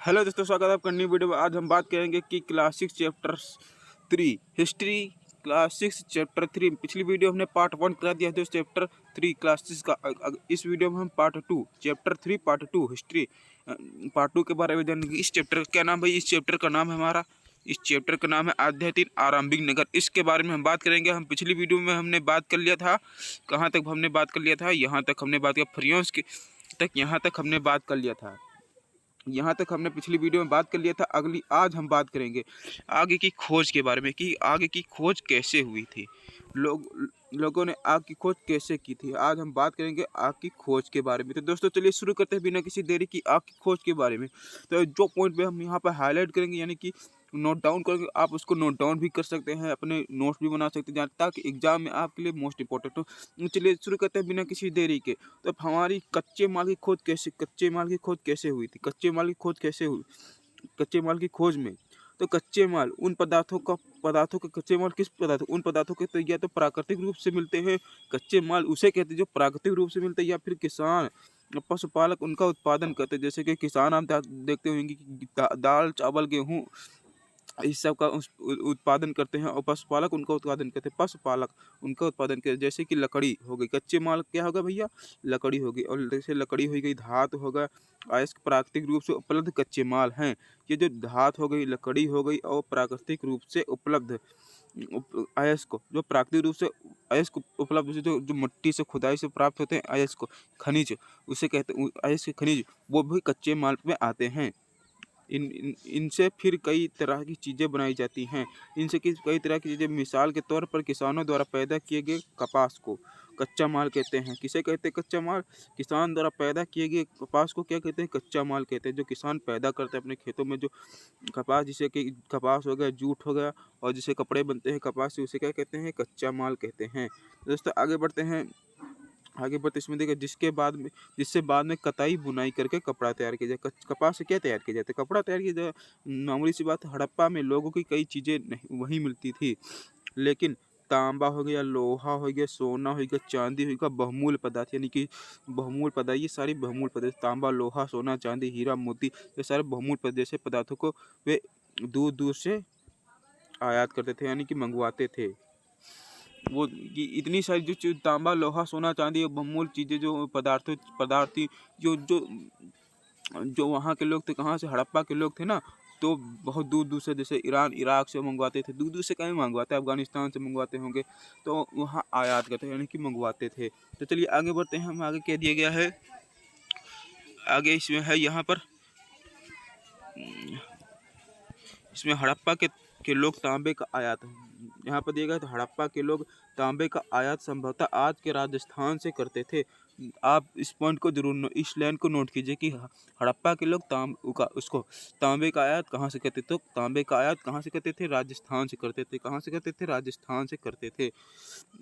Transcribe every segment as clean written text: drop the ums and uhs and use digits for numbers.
Hello दोस्तों, स्वागत है आपका न्यू वीडियो में। आज हम बात करेंगे कि class 6 chapter 3 history. Class 6 chapter 3 पिछली वीडियो हमने पार्ट 1 करा दिया है दोस्त, चैप्टर 3 क्लास 6 का। इस वीडियो में हम part 2 chapter 3 part 2 history part 2 के बारे में जानेंगे। इस चैप्टर का क्या नाम भाई? इस चैप्टर का नाम है हमारा, इस चैप्टर का नाम है अध्याय 3 आरंभिक नगर। इसके बारे में हम बात करेंगे। हम पिछली वीडियो में हमने बात कर लिया था, कहाँ तक हमने बात कर लिया था? यहाँ तक हमने बात किया फ्रियोंस के तक, यहाँ तक हमने बात कर लिया था। यहाँ तक हमने पिछली वीडियो में बात कर लिया था। आज हम बात करेंगे आगे की खोज के बारे में कि आगे की खोज कैसे हुई थी, लोगों ने आग की खोज कैसे की थी। आज हम बात करेंगे आग की खोज के बारे में। तो दोस्तों चलिए शुरू करते हैं बिना किसी देरी की आग की खोज के बारे में। तो जो पॉइंट पे हम यहाँ पर हाईलाइट करेंगे, यानी कि नोट डाउन करेंगे, आप उसको नोट डाउन भी कर सकते हैं, अपने नोट्स भी बना सकते हैं ताकि एग्जाम में आपके लिए मोस्ट इंपॉर्टेंट हो। चलिए शुरू करते हैं बिना किसी देरी के। तो हमारी कच्चे माल की खोज कैसे हुई थी? कच्चे माल की खोज कैसे हुई? कच्चे माल की खोज में तो कच्चे माल उन पदार्थों के कच्चे माल किस पदार्थ उन पदार्थों के तो या तो प्राकृतिक रूप से मिलते हैं। कच्चे माल उसे कहते हैं जो प्राकृतिक रूप से मिलते हैं, या फिर किसान पशुपालक उनका उत्पादन करते हैं। जैसे कि किसान आप देखते होंगे कि दाल चावल गेहूँ इस सब का उत्पादन करते हैं, और पशुपालक उनका उत्पादन करते हैं। पशुपालक उनका उत्पादन करते हैं, जैसे कि लकड़ी हो गई। कच्चे माल क्या होगा भैया? लकड़ी होगी। और जैसे लकड़ी हो गई, धातु होगा, अयस्क प्राकृतिक रूप से उपलब्ध कच्चे माल हैं। ये जो धातु हो गई, लकड़ी हो गई, और प्राकृतिक रूप से उपलब्ध अयस्क जो प्राकृतिक रूप से अयस्क उपलब्ध जो मिट्टी से खुदाई से प्राप्त होते हैं, अयस्क खनिज उसे कहते हैं, अयस्क खनिज वो भी कच्चे माल में आते हैं। इनसे फिर कई तरह की चीज़ें बनाई जाती हैं। इनसे कई तरह की चीज़ें, मिसाल के तौर पर किसानों द्वारा पैदा किए गए कपास को कच्चा माल कहते हैं। किसे कहते हैं कच्चा माल? किसान द्वारा पैदा किए गए कपास को क्या कहते हैं? कच्चा माल कहते हैं। जो किसान पैदा करते हैं अपने खेतों में, जो कपास, जिसे कि कपास हो गया, जूट हो गया, और जिसे कपड़े बनते हैं कपास से, उसे क्या कहते हैं? कच्चा माल कहते हैं। दोस्तों आगे बढ़ते हैं। इसमें देखिए जिससे बाद में कताई बुनाई करके कपड़ा तैयार किया जाए। कपास से क्या तैयार किया जाता है? कपड़ा तैयार किया जाए। मामूली सी बात है, हड़प्पा में लोगों की कई चीज़ें नहीं वहीं मिलती थी, लेकिन तांबा हो गया, लोहा हो गया, सोना हो गया, चांदी हो गया, बहुमूल्य पदार्थ, यानी कि बहुमूल्य पदार्थ, ये सारी बहुमूल्य पदार्थ, तांबा, लोहा, सोना, चांदी, हीरा, मोती, ये सारे बहुमूल्य पदार्थ जैसे पदार्थों को वे दूर दूर से आयात करते थे, यानी कि मंगवाते थे। वो कि इतनी सारी जो तांबा, लोहा, सोना, चांदी, बहुमूल्य चीज़ें, जो पदार्थ थी, जो जो जो वहाँ के लोग थे, कहाँ से? हड़प्पा के लोग थे ना, तो बहुत दूर दूर से, जैसे ईरान इराक से मंगवाते थे। दूर दूर से कहीं मंगवाते, अफगानिस्तान से मंगवाते होंगे, तो वहाँ आयात करते, यानी कि मंगवाते थे। तो चलिए आगे बढ़ते हैं। हम आगे क्या दिया गया है, आगे इसमें है यहाँ पर, इसमें हड़प्पा के लोग तांबे का आयात, यहाँ पर दिया गया तो हड़प्पा के लोग तांबे का आयात संभवतः आज के राजस्थान से करते थे। आप इस पॉइंट को जरूर, इस लाइन को नोट कीजिए कि हड़प्पा के लोग तांबे का आयात कहाँ से करते? तो तांबे का आयात कहाँ से करते थे? राजस्थान से करते थे। कहाँ से करते थे? राजस्थान से करते थे।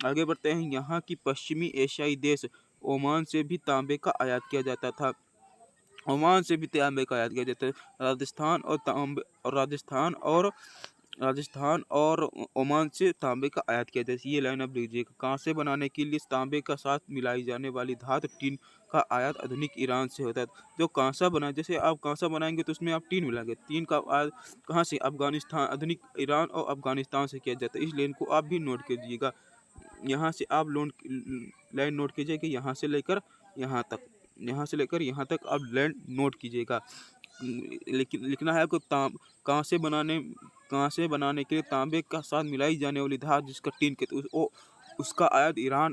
आगे बढ़ते हैं। यहाँ की पश्चिमी एशियाई देश ओमान से भी तांबे का आयात किया जाता था। ओमान से भी तांबे का आयात किया जाता है। राजस्थान और ओमान से तांबे का आयात किया जाता है। ये लाइन आप लीजिएगा। कांसे बनाने के लिए तांबे का साथ मिलाई जाने वाली धातु टीन का आयात आधुनिक ईरान से होता है। जो कांसा बना, जैसे आप कांसा बनाएंगे तो उसमें आप टीन मिलाएंगे। टीन का आयात कहाँ से? अफगानिस्तान, आधुनिक ईरान और अफगानिस्तान से किया जाता है। इस लाइन को आप भी नोट कीजिएगा। यहाँ से आप लाइन नोट कीजिए कि यहाँ से लेकर यहाँ तक आप लाइन नोट कीजिएगा। लेकिन लिखना है कि कांसे बनाने के लिए तांबे का साथ मिलाई जाने वाली धातु जिसका टीन कहते हैं, उसका आयात ईरान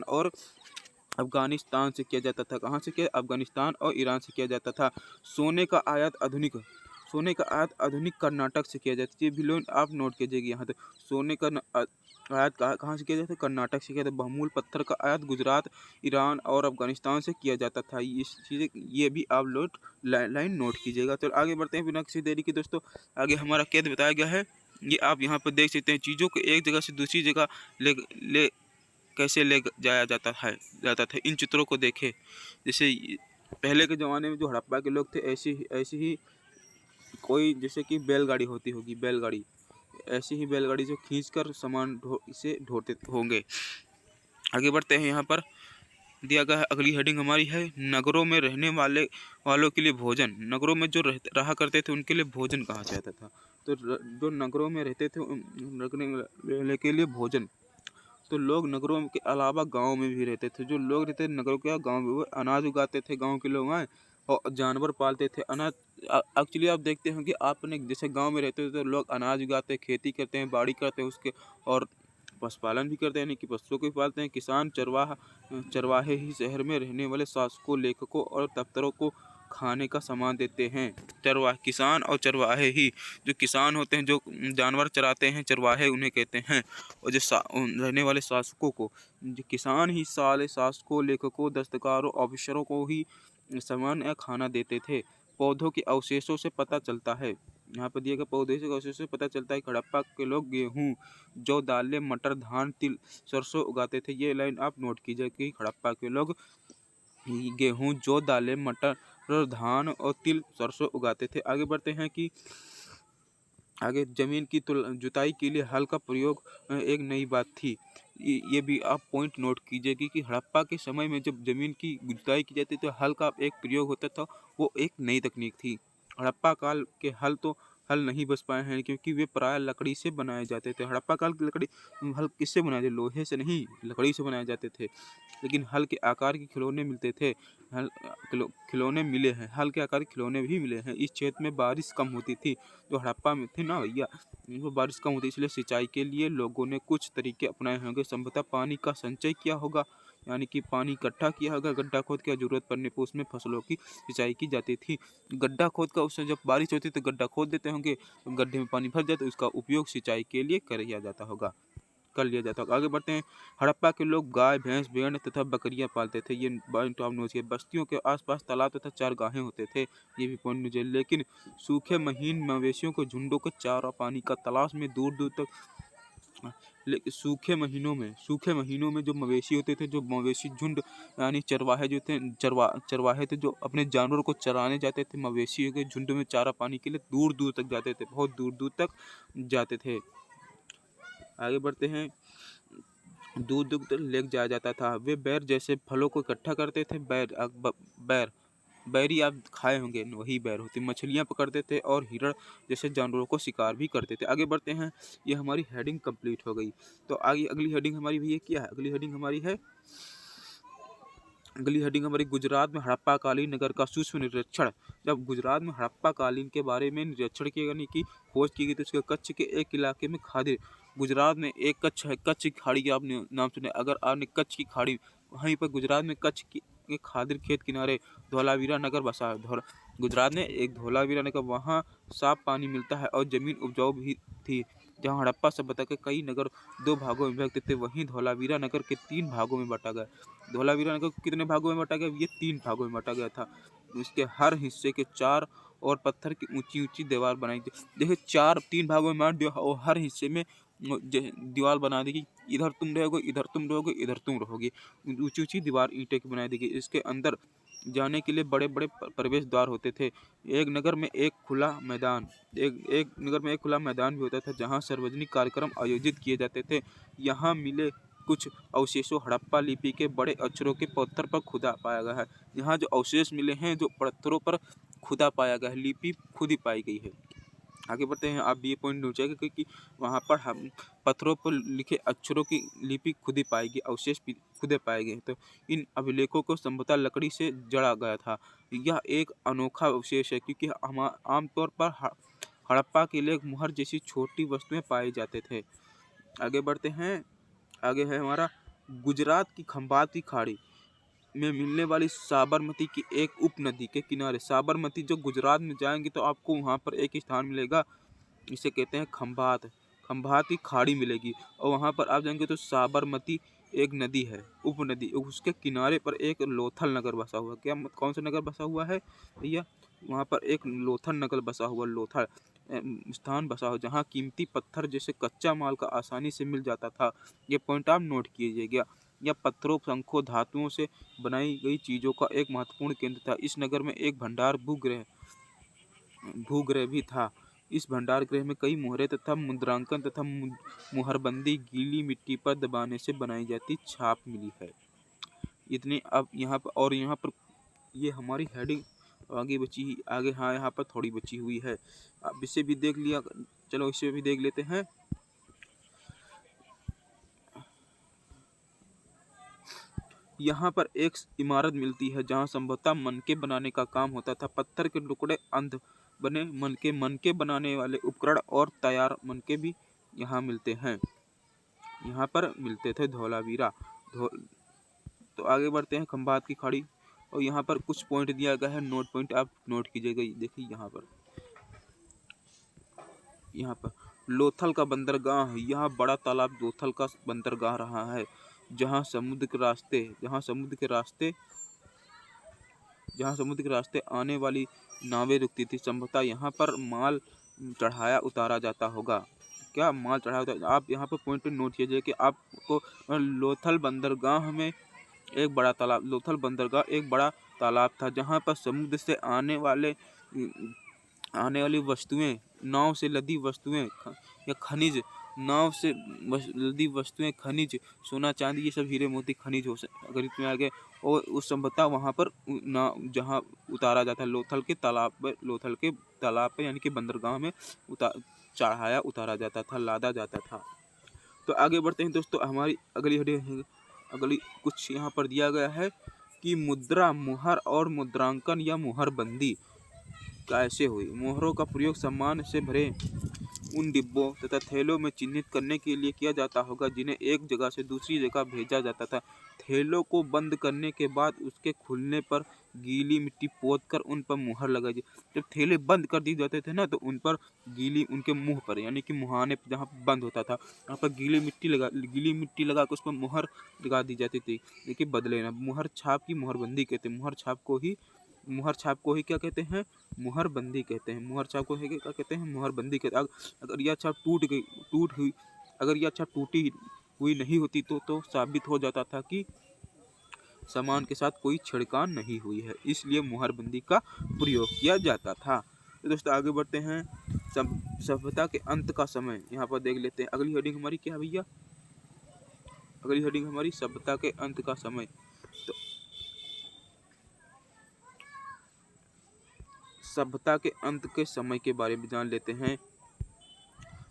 और अफगानिस्तान से किया जाता था। कहाँ से किया? अफगानिस्तान और ईरान से किया जाता था। सोने का आयात आधुनिक कर्नाटक से किया जाता है। ये भी लोग आप नोट कीजिएगा। यहाँ तक सोने का आयात कहाँ से किया जाता है? कर्नाटक से किया जाता है। बहुमूल्य पत्थर का आयात गुजरात, ईरान और अफगानिस्तान से किया जाता था। ये भी आप लोग लाइन नोट कीजिएगा। तो आगे बढ़ते हैं बिना किसी देरी के दोस्तों। आगे हमारा क्या बताया गया है, ये आप यहाँ पर देख सकते हैं। चीज़ों को एक जगह से दूसरी जगह कैसे ले जाया जाता था। इन चित्रों को देखें। जैसे पहले के ज़माने में जो हड़प्पा के लोग थे, ऐसी ही कोई, जैसे कि बैलगाड़ी होती होगी, ऐसी ही बैलगाड़ी जो खींचकर सामान इसे ढोते होंगे। आगे बढ़ते हैं यहाँ पर। दिया गया है। अगली हेडिंग हमारी है नगरों में रहने वालों के लिए भोजन। नगरों में जो रहा करते थे उनके लिए भोजन कहा जाता था। तो जो नगरों में रहते थे रहने के लिए भोजन, तो लोग नगरों के अलावा गांव में भी रहते थे। जो लोग रहते थे नगरों के गांव में, वो अनाज उगाते थे गांव के लोग आए, और जानवर पालते थे। अनाज एक्चुअली आप देखते हैं कि आपने जैसे गांव में रहते थे तो लोग अनाज उगाते हैं, खेती करते हैं, बाड़ी करते हैं उसके, और पशुपालन भी करते हैं, यानी कि पशुओं को भी पालते हैं। किसान चरवाहे ही शहर में रहने वाले शासकों, लेखकों और दफ्तरों को खाने का सामान देते हैं। किसान और चरवाहे ही, जो किसान होते हैं जो जानवर चराते हैं, चरवाहे उन्हें कहते हैं, और जो रहने वाले शासकों को, जो किसान ही साले शासकों, लेखकों, दस्तकारों, ऑफिसरों को ही सामान या खाना देते थे। पौधों के अवशेषों से पता चलता है, यहाँ पर दिए गए पौधे के अवशेषों से पता चलता है हड़प्पा के लोग गेहूँ, जौ, दालें, मटर, धान, तिल, सरसों उगाते थे। ये लाइन आप नोट कीजिए कि हड़प्पा के लोग गेहूँ, जौ, दालें, मटर, धान और तिल, सरसों उगाते थे। आगे बढ़ते हैं कि आगे जमीन की जुताई के लिए हल का प्रयोग एक नई बात थी। ये भी आप पॉइंट नोट कीजिए कि हड़प्पा के समय में जब जमीन की जुताई की जाती तो हल का एक प्रयोग होता था, वो एक नई तकनीक थी। हड़प्पा काल के हल नहीं बच पाए हैं क्योंकि वे प्रायः लकड़ी से बनाए जाते थे। हड़प्पा काल की हल किससे बनाए थे? लोहे से नहीं, लकड़ी से बनाए जाते थे। लेकिन हल के आकार के खिलौने मिलते थे। खिलौने मिले हैं, हल के आकार के खिलौने भी मिले हैं। इस क्षेत्र में बारिश कम होती थी, जो हड़प्पा में थी ना भैया, इनको बारिश कम होती, इसलिए सिंचाई के लिए लोगों ने कुछ तरीके अपनाए होंगे। संभवतः पानी का संचय किया होगा, यानी कि पानी इकट्ठा किया होगा। गड्ढा खोद के जरूरत पड़ने पर उसमें फसलों की सिंचाई की जाती थी। गड्ढा खोद का, उससे जब बारिश होती तो गड्ढा खोद देते होंगे, गड्ढे में पानी भर जाए तो उसका उपयोग सिंचाई के लिए कर लिया जाता होगा। आगे बढ़ते हैं। हड़प्पा के लोग गाय, भैंस, भेड़ तथा बकरियां पालते थे। ये पॉइंट आप नोट कीजिए। बस्तियों के आसपास तालाब तथा चारगाहें होते थे, ये भी पॉइंट नोट कीजिए। लेकिन सूखे महीन मवेशियों को झुंडों को चारा पानी का तलाश में दूर दूर तक, सूखे महीनों में जो मवेशी होते थे, जो मवेशी झुंड यानी चरवाहे जो थे, चरवाहे थे जो अपने जानवरों को चराने जाते थे, मवेशियों के झुंड में चारा पानी के लिए दूर दूर तक जाते थे, बहुत दूर दूर तक जाते थे। आगे बढ़ते हैं। दूर दूर तक ले जाया जाता था। वे बैर जैसे फलों को इकट्ठा करते थे। बैर बैरी आप खाए होंगे, वही बैर होती। मछलियां पकड़ते थे और हिरण जैसे जानवरों को शिकार भी करते थे। आगे बढ़ते हैं। ये हमारी हेडिंग कंप्लीट हो गई। तो आगे अगली हेडिंग हमारी भैया क्या है? अगली हेडिंग हमारी गुजरात में हड़प्पा कालीन नगर का सूक्ष्म निरीक्षण। जब गुजरात में हड़प्पा कालीन के बारे में निरीक्षण किया, यानी कि खोज की गई, तो उसके कच्छ के एक इलाके में खादिर, गुजरात में एक कच्छ है, कच्छ की खाड़ी, आपने नाम सुने? अगर आपने कच्छ की खाड़ी, वहीं पर गुजरात में कच्छ की खादिर खेत किनारे धोलावीरा नगर बसा है। गुजरात में एक धोलावीरा नगर, वहाँ साफ पानी मिलता है और जमीन उपजाऊ भी थी। जहाँ हड़प्पा सभ्यता के कई नगर दो भागों में विभक्त थे, वहीं धोलावीरा नगर के 3 भागों में बांटा गया। धोलावीरा नगर कितने भागों में बांटा गया? ये 3 भागों में बांटा गया था। इसके हर हिस्से के 4 और पत्थर की ऊंची ऊंची दीवार बनाई थी। देखिए 3 भागों में बांट दिया और हर हिस्से में दीवार बना दी गई। इधर तुम रहोगे, इधर तुम रहोगे, इधर तुम रहोगे। ऊंची ऊंची दीवार ईंटें की बनाई दी गई। इसके अंदर जाने के लिए बड़े बड़े प्रवेश द्वार होते थे। एक नगर में एक खुला मैदान भी होता था, जहाँ सार्वजनिक कार्यक्रम आयोजित किए जाते थे। यहाँ मिले कुछ अवशेषों हड़प्पा लिपि के बड़े अक्षरों के पत्थर पर खुदा पाया गया है। यहाँ जो अवशेष मिले हैं, जो पत्थरों पर खुदा पाया गया है, लिपि खुदी पाई गई है। आगे बढ़ते हैं। आप ये पॉइंट नोट कीजिएगा क्योंकि वहाँ पर हम पत्थरों पर लिखे अक्षरों की लिपि खुदी पाएगी, अवशेष भी खुदे पाए गए। तो इन अभिलेखों को संभवतः लकड़ी से जड़ा गया था। यह एक अनोखा अवशेष है क्योंकि हम आमतौर पर हड़प्पा के लिए मुहर जैसी छोटी वस्तुएं पाए जाते थे। आगे बढ़ते हैं। आगे है हमारा गुजरात की खंभात की खाड़ी में मिलने वाली साबरमती की एक उपनदी के किनारे। साबरमती जो गुजरात में जाएंगे तो आपको वहाँ पर एक स्थान मिलेगा, इसे कहते हैं खंभात की खाड़ी मिलेगी। और वहाँ पर आप जाएंगे तो साबरमती एक नदी है, उपनदी, उसके किनारे पर एक लोथल नगर बसा हुआ। क्या कौन सा नगर बसा हुआ है भैया? वहाँ पर एक लोथल नगर बसा हुआ, लोथल स्थान बसा हुआ, जहाँ कीमती पत्थर जैसे कच्चा माल का आसानी से मिल जाता था। ये पॉइंट आप नोट कीजिएगा। यह पत्थरों, शंखों, धातुओं से बनाई गई चीज़ों का एक महत्वपूर्ण केंद्र था। इस नगर में एक भूगृह भी था। इस भंडार गृह में कई मोहरें तथा मुद्रांकन तथा मुहरबंदी गीली मिट्टी पर दबाने से बनाई जाती छाप मिली है। इतने। अब यहाँ पर और यहाँ पर ये हमारी हेडिंग आगे बची आगे, हाँ यहाँ पर थोड़ी बची हुई है। अब इसे भी देख लिया, चलो इसे भी देख लेते हैं। यहाँ पर एक इमारत मिलती है जहाँ संभवतः मनके बनाने का काम होता था। पत्थर के टुकड़े, अंध बने मनके बनाने वाले उपकरण और तैयार मनके भी यहाँ मिलते हैं। यहाँ पर मिलते थे धोलावीरा। तो आगे बढ़ते हैं। खंभात की खाड़ी, और यहाँ पर कुछ पॉइंट दिया गया है, नोट पॉइंट आप नोट कीजिएगा। देखिए यहाँ पर लोथल का बंदरगाह है। यहाँ बड़ा तालाब लोथल का बंदरगाह रहा है, जहाँ समुद्र के रास्ते आने वाली नावें रुकती थी। संभवतः यहाँ पर माल चढ़ाया उतारा जाता होगा। क्या माल चढ़ाया उतारा? आप यहाँ पर पॉइंट पे नोट कीजिए कि आपको लोथल बंदरगाह में एक बड़ा तालाब, लोथल बंदरगाह एक बड़ा तालाब था, जहाँ पर समुद्र से आने वाली वस्तुएं, नाव से लदी वस्तुएं या खनिज, नाव से लदी वस्तुएं, खनिज, सोना चांदी, ये सब हीरे मोती खनिज हो अगर इसमें आ गए, और उस संभवतः वहाँ पर जहाँ उतारा जाता है लोथल के तालाब पे यानी कि बंदरगाह में चढ़ाया उतारा जाता था, लादा जाता था। तो आगे बढ़ते हैं दोस्तों। हमारी अगली कुछ यहाँ पर दिया गया है कि मुद्रा, मुहर और मुद्रांकन या मुहरबंदी कैसे हुई। मोहरों का प्रयोग सामान से भरे उन डिब्बों तथा थैलों में चिन्हित करने के लिए किया जाता होगा, जिन्हें एक जगह से दूसरी जगह भेजा जाता था। थैलों को बंद करने के बाद उसके खुलने पर गीली मिट्टी पोतकर उन पर मुहर लगाई जाती। जब थैले बंद कर दिए जाते थे ना, तो उन पर उनके मुंह पर यानी कि मुहाने पर जहाँ बंद होता था, वहाँ पर गीली मिट्टी लगा कर उस पर मुहर लगा दी जाती थी। देखिए बदले ना, मुहर छाप की मुहरबंदी कहते हैं। मुहर छाप को ही क्या कहते हैं? मुहरबंदी कहते हैं। मुहर छाप को है क्या कहते हैं? मुहरबंदी कहते हैं। अगर यह छाप टूटी हुई नहीं होती तो साबित हो जाता था कि सामान के साथ कोई छेड़छाड़ नहीं हुई है, इसलिए मुहरबंदी का प्रयोग किया जाता था। तो दोस्तों आगे बढ़ते हैं। सभ्यता के अंत का समय यहाँ पर देख लेते हैं। अगली हेडिंग हमारी क्या है भैया? अगली हेडिंग हमारी सभ्यता के अंत का समय। तो सभ्यता के अंत के समय के बारे में जान लेते हैं।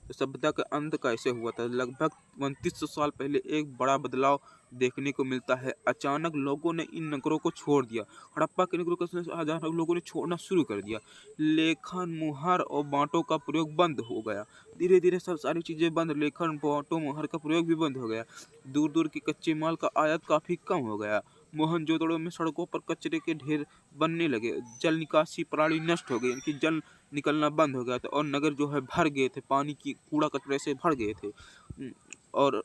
तो सभ्यता का अंत कैसे हुआ था? लगभग 2900 साल पहले एक बड़ा बदलाव देखने को मिलता है। अचानक लोगों ने इन नगरों को छोड़ दिया। हड़प्पा के नगरों को अचानक लोगों ने छोड़ना शुरू कर दिया। लेखन, मुहर और बांटों का प्रयोग बंद हो गया। धीरे धीरे सब सारी चीजें बंद, लेखन, बांटों, मुहर का प्रयोग भी बंद हो गया। दूर दूर के कच्चे माल का आयात काफी कम हो गया। मोहनजोदड़ो में सड़कों पर कचरे के ढेर बनने लगे। जल निकासी प्रणाली नष्ट हो गई, इनकी जल निकलना बंद हो गया था, और नगर जो है भर गए थे, पानी की कूड़ा कचरे से भर गए थे। और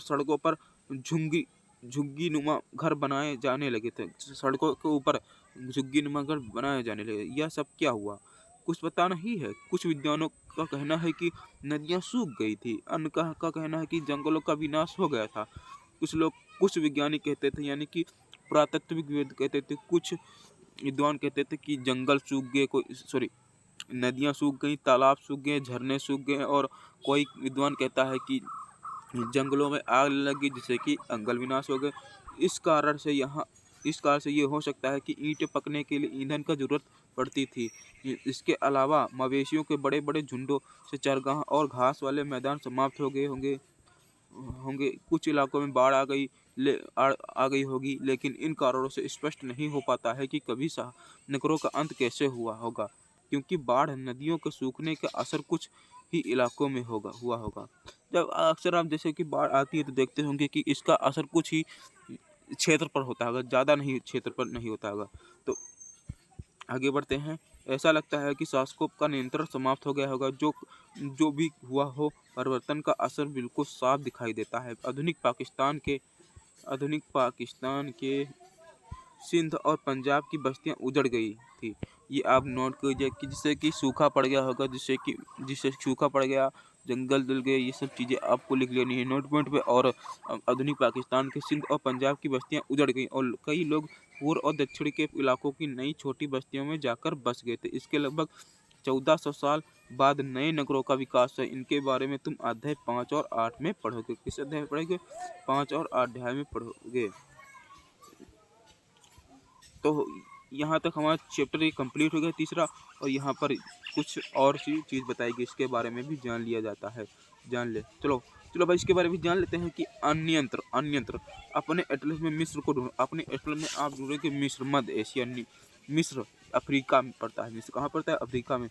सड़कों पर झुग्गी नुमा घर बनाए जाने लगे थे। सड़कों के ऊपर झुग्गी नुमा घर बनाए जाने लगे। यह सब क्या हुआ? कुछ पता नहीं है। कुछ विद्वानों का कहना है कि नदियां सूख गई थी। अन्य का कहना है कि जंगलों का विनाश हो गया था। कुछ वैज्ञानिक कहते थे, यानी कि पुरातत्वविद कहते थे, कुछ विद्वान कहते थे कि जंगल सूख गए, नदियां सूख गई, तालाब सूख गए, झरने सूख गए, और कोई विद्वान कहता है कि जंगलों में आग लगी जिससे कि जंगल विनाश हो गए। इस कारण से ये हो सकता है कि ईंटें पकने के लिए ईंधन का जरूरत पड़ती थी। इसके अलावा मवेशियों के बड़े बड़े झुंडों से चरगाह और घास वाले मैदान समाप्त हो गए होंगे। कुछ इलाकों में बाढ़ आ गई होगी, लेकिन इन कारणों से स्पष्ट नहीं हो पाता है कि कभी नगरों का अंत कैसे हुआ होगा, क्योंकि बाढ़, नदियों के सूखने का असर कुछ ही इलाकों में हुआ होगा। जब अक्सर आप जैसे कि बाढ़ आती है तो देखते होंगे कि इसका असर कुछ ही क्षेत्र पर होता होगा, ज़्यादा नहीं क्षेत्र पर नहीं होता होगा। तो आगे बढ़ते हैं। ऐसा लगता है कि शासकों का नियंत्रण समाप्त हो गया होगा। जो भी हुआ हो, परिवर्तन का असर बिल्कुल साफ दिखाई देता है। आधुनिक पाकिस्तान के सिंध और पंजाब की बस्तियां उजड़ गई थी। ये आप नोट कीजिए कि जिससे कि सूखा पड़ गया होगा, जिससे सूखा पड़ गया, जंगल जल गए, ये सब चीज़ें आपको लिख लेनी है नोट पॉइंट पे। और आधुनिक पाकिस्तान के सिंध और पंजाब की बस्तियां उजड़ गई, और कई लोग पूर्व और दक्षिण के इलाकों की नई छोटी बस्तियों में जाकर बस गए थे। इसके लगभग 1400 साल बाद नए नगरों का विकास है। इनके बारे में तुम अध्याय 5 और 8 में पढ़ोगे। किस अध्याय में पढ़ोगे? 5 और 8 अध्याय में पढ़ोगे। तो यहाँ तक हमारा चैप्टर ये कंप्लीट हो गया तीसरा। और यहाँ पर कुछ और चीज़ बताई गई, इसके बारे में भी जान लिया जाता है, जान ले। चलो चलो भाई, इसके बारे में जान लेते हैं कि अन्यंत्र अपने एटलस में मिस्र को ढूंढ। अपने एटलस में आप ढूंढेंगे मिस्र, मध्य एशिया, मिस्र अफ्रीका में पड़ता है। मिस्र कहाँ पड़ता है? अफ्रीका में।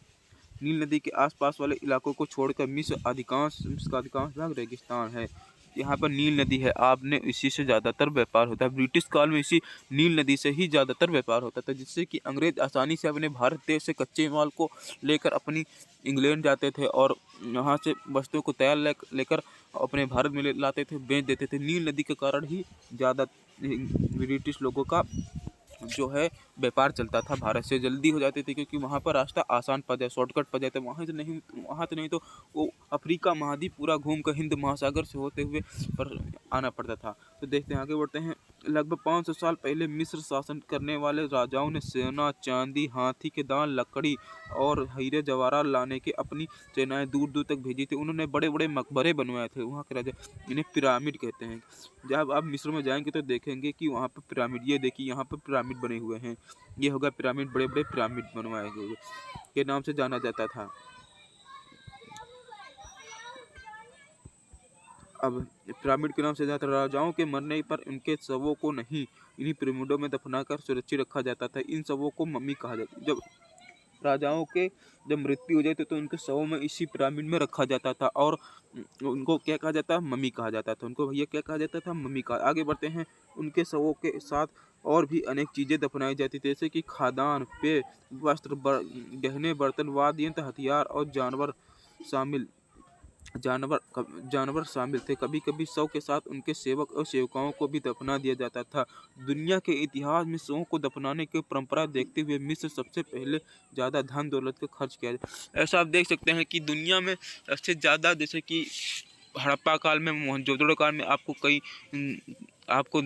नील नदी के आसपास वाले इलाकों को छोड़कर मिस्र का अधिकांश भाग रेगिस्तान है। यहाँ पर नील नदी है, आपने इसी से ज़्यादातर व्यापार होता है। ब्रिटिश काल में इसी नील नदी से ही ज़्यादातर व्यापार होता था, जिससे कि अंग्रेज आसानी से अपने भारत देश से कच्चे माल को लेकर अपनी इंग्लैंड जाते थे और यहाँ से वस्तुओं को तैयार लेकर अपने भारत में लाते थे, बेच देते थे। नील नदी के कारण ही ज़्यादा ब्रिटिश लोगों का जो है व्यापार चलता था, भारत से जल्दी हो जाते थे, क्योंकि वहाँ पर रास्ता आसान पड़ जाए, शॉर्टकट पड़ जाए। तो वहाँ से नहीं तो वो अफ्रीका महाद्वीप पूरा घूम कर हिंद महासागर से होते हुए पर आना पड़ता था। तो देखते हैं, आगे बढ़ते हैं। लगभग 500 साल पहले मिस्र शासन करने वाले राजाओं ने सोना, चांदी, हाथी के दांत, लकड़ी और हीरे जवाहरात लाने के अपनी सेनाएं दूर दूर तक भेजी थी। उन्होंने बड़े बड़े मकबरे बनवाए थे वहाँ के राजा, इन्हें पिरामिड कहते हैं। जब आप मिस्र में जाएंगे तो देखेंगे कि वहाँ पर पिरामिड, ये देखिए यहाँ पर पिरामिड बने हुए हैं। ये होगा पिरामिड, बड़े बड़े पिरामिड बनवाए गए के नाम से जाना जाता था। अब पिरामिड के नाम से जाता, राजाओं के मरने पर उनके शवों को नहीं, इन्हीं पिरामिडों में दफनाकर सुरक्षित रखा जाता था। इन शवों को मम्मी कहा जाता। जब राजाओं के जब मृत्यु हो जाती तो उनके शवों में इसी पिरामिड में रखा जाता था और उनको क्या कहा जाता? मम्मी कहा जाता था। उनको भैया क्या कहा जाता था? मम्मी कहा। आगे बढ़ते हैं। उनके शवों के साथ और भी अनेक चीज़ें दफनाई जाती थी, जैसे कि खाद्यान्न, पेय, वस्त्र, गहने, बर्तन, वाद्य यंत्र, हथियार और जानवर शामिल थे। कभी कभी शव के साथ उनके सेवक और सेविकाओं को भी दफना दिया जाता था। दुनिया के इतिहास में शवों को दफनाने की परंपरा देखते हुए मिस्र सबसे पहले ज़्यादा धन दौलत को खर्च किया जाए। ऐसा आप देख सकते हैं कि दुनिया में सबसे ज़्यादा, जैसे कि हड़प्पा काल में, मोहनजोदड़ो काल में आपको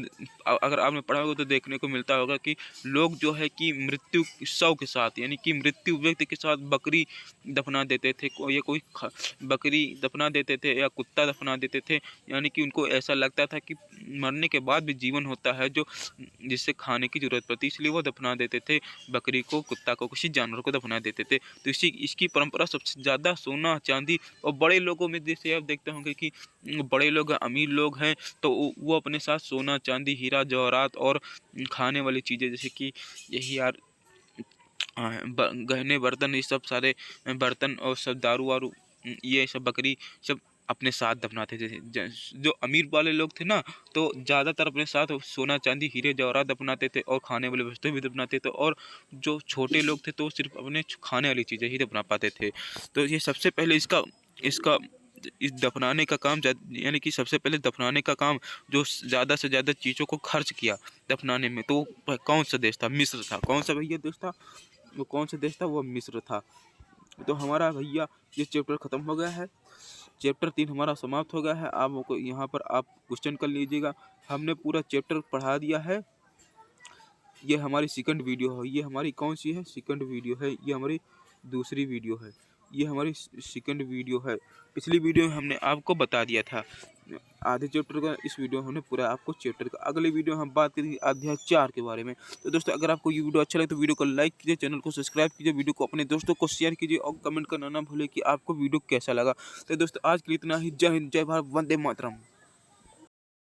अगर आपने पढ़ा होगा तो देखने को मिलता होगा कि लोग जो है कि मृत्यु शव के साथ, यानी कि मृत्यु व्यक्ति के साथ बकरी दफना देते थे, कोई बकरी दफना देते थे या कुत्ता दफना देते थे। यानी कि उनको ऐसा लगता था कि मरने के बाद भी जीवन होता है, जो जिससे खाने की जरूरत पड़ती, इसलिए वो दफना देते थे बकरी को, कुत्ता को, किसी जानवर को दफना देते थे। तो इसकी परंपरा सबसे ज़्यादा सोना, चांदी और बड़े लोगों में, जैसे आप देखते होंगे कि बड़े लोग, अमीर लोग हैं, तो वो अपने साथ सोना, चांदी, हीरा जवाहरात और खाने वाली चीज़ें, जैसे कि यही यार गहने, बर्तन, ये सब सारे बर्तन और सब दारू वारू, ये सब बकरी सब अपने साथ दफनाते थे। जो अमीर वाले लोग थे ना, तो ज़्यादातर अपने साथ सोना, चांदी, हीरे जवाहरात दफनाते थे और खाने वाली वस्तुएं भी दफनाते थे। और जो छोटे लोग थे तो सिर्फ अपने खाने वाली चीज़ें ही दफना पाते थे। तो ये सबसे पहले इसका इस दफनाने का काम, यानी कि सबसे पहले दफनाने का काम जो ज़्यादा से ज़्यादा चीज़ों को खर्च किया दफनाने में, तो कौन सा देश था? मिस्र था। कौन सा भैया देश था? वो कौन सा देश था? वो मिस्र था। तो हमारा भैया ये चैप्टर ख़त्म हो गया है। चैप्टर 3 हमारा समाप्त हो गया है। आपको यहाँ पर आप क्वेश्चन कर लीजिएगा। हमने पूरा चैप्टर पढ़ा दिया है। ये हमारी सेकंड वीडियो है। ये हमारी कौन सी है? सेकंड वीडियो है। ये हमारी दूसरी वीडियो है। ये हमारी सेकंड वीडियो है। पिछली वीडियो में हमने आपको बता दिया था आधे चैप्टर का, इस वीडियो में हमने पूरा आपको चैप्टर का। अगले वीडियो में हम बात करेंगे अध्याय 4 के बारे में। तो दोस्तों, अगर आपको ये वीडियो अच्छा लगे तो वीडियो को लाइक कीजिए, चैनल को सब्सक्राइब कीजिए, वीडियो को अपने दोस्तों को शेयर कीजिए और कमेंट करना ना भूलें कि आपको वीडियो कैसा लगा। तो दोस्तों, आज के लिए इतना ही। जय हिंद, जय भारत, वंदे मातरम।